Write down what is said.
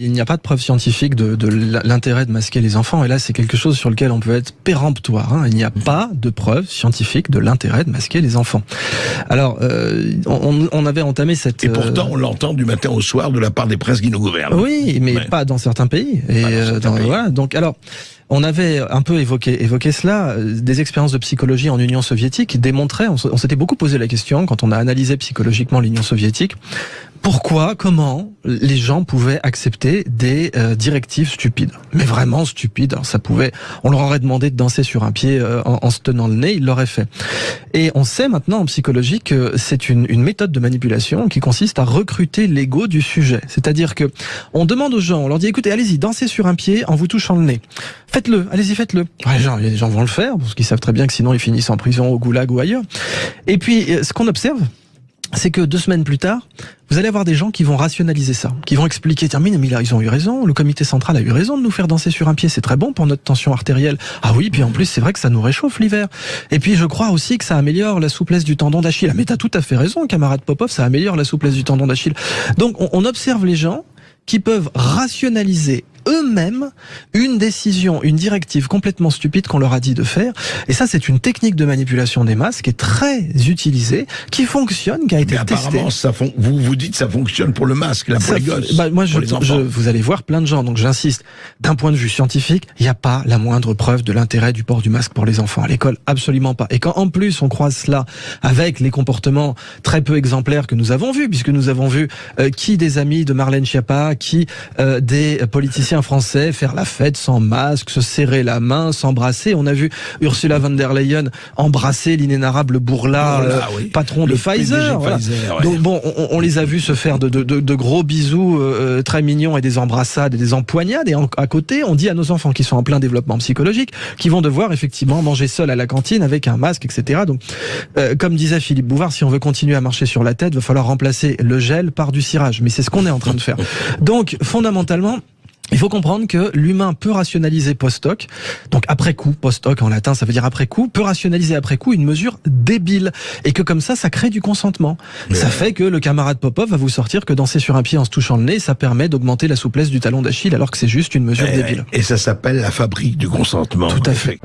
Il n'y a pas de preuve scientifique de l'intérêt de masquer les enfants, et là c'est quelque chose sur lequel on peut être péremptoire. Il n'y a pas de preuve scientifique de l'intérêt de masquer les enfants. Alors, on avait entamé cette... Et pourtant, on l'entend du matin au soir de la part des princes qui nous gouvernent. Oui, mais pas dans certains pays. Et voilà. Donc, alors, on avait un peu évoqué cela. Des expériences de psychologie en Union soviétique démontraient, on s'était beaucoup posé la question quand on a analysé psychologiquement l'Union soviétique, pourquoi, comment les gens pouvaient accepter des directives stupides, mais vraiment stupides. Alors ça pouvait, on leur aurait demandé de danser sur un pied en se tenant le nez, ils l'auraient fait. Et on sait maintenant en psychologie que c'est une méthode de manipulation qui consiste à recruter l'ego du sujet. C'est-à-dire que on demande aux gens, on leur dit écoutez, allez-y, dansez sur un pied en vous touchant le nez. Faites-le, allez-y, faites-le. Ouais, les gens vont le faire parce qu'ils savent très bien que sinon ils finissent en prison, au goulag ou ailleurs. Et puis ce qu'on observe, c'est que 2 semaines plus tard, vous allez avoir des gens qui vont rationaliser ça, qui vont expliquer, tiens, mais là, ils ont eu raison, le comité central a eu raison de nous faire danser sur un pied, c'est très bon pour notre tension artérielle. Ah oui, puis en plus, c'est vrai que ça nous réchauffe l'hiver. Et puis, je crois aussi que ça améliore la souplesse du tendon d'Achille. Ah, mais t'as tout à fait raison, camarade Popov, ça améliore la souplesse du tendon d'Achille. Donc, on observe les gens qui peuvent rationaliser eux-mêmes une décision, une directive complètement stupide qu'on leur a dit de faire. Et ça, c'est une technique de manipulation des masses qui est très utilisée, qui fonctionne, qui a été testée. Apparemment, vous dites ça fonctionne pour le masque, là, pour les gosses, moi, pour les enfants. vous allez voir plein de gens, donc j'insiste, d'un point de vue scientifique, il n'y a pas la moindre preuve de l'intérêt du port du masque pour les enfants à l'école, absolument pas. Et quand en plus on croise cela avec les comportements très peu exemplaires que nous avons vus, puisque nous avons vu qui des amis de Marlène Schiappa, qui des politiciens français faire la fête sans masque, se serrer la main, s'embrasser. On a vu Ursula von der Leyen embrasser l'inénarrable Bourla, patron de Pfizer. Voilà. Ouais. Donc bon, on les a vus se faire de gros bisous très mignons et des embrassades et des empoignades. Et à côté, on dit à nos enfants qui sont en plein développement psychologique, qui vont devoir effectivement manger seuls à la cantine avec un masque, etc. Donc, comme disait Philippe Bouvard, si on veut continuer à marcher sur la tête, il va falloir remplacer le gel par du cirage. Mais c'est ce qu'on est en train de faire. Donc, fondamentalement, il faut comprendre que l'humain peut rationaliser post-hoc, donc après coup, post-hoc en latin ça veut dire après coup, peut rationaliser après coup une mesure débile, et que comme ça crée du consentement. Ça fait que le camarade Popov va vous sortir que danser sur un pied en se touchant le nez, ça permet d'augmenter la souplesse du talon d'Achille alors que c'est juste une mesure débile. Et ça s'appelle la fabrique du consentement. Tout à fait.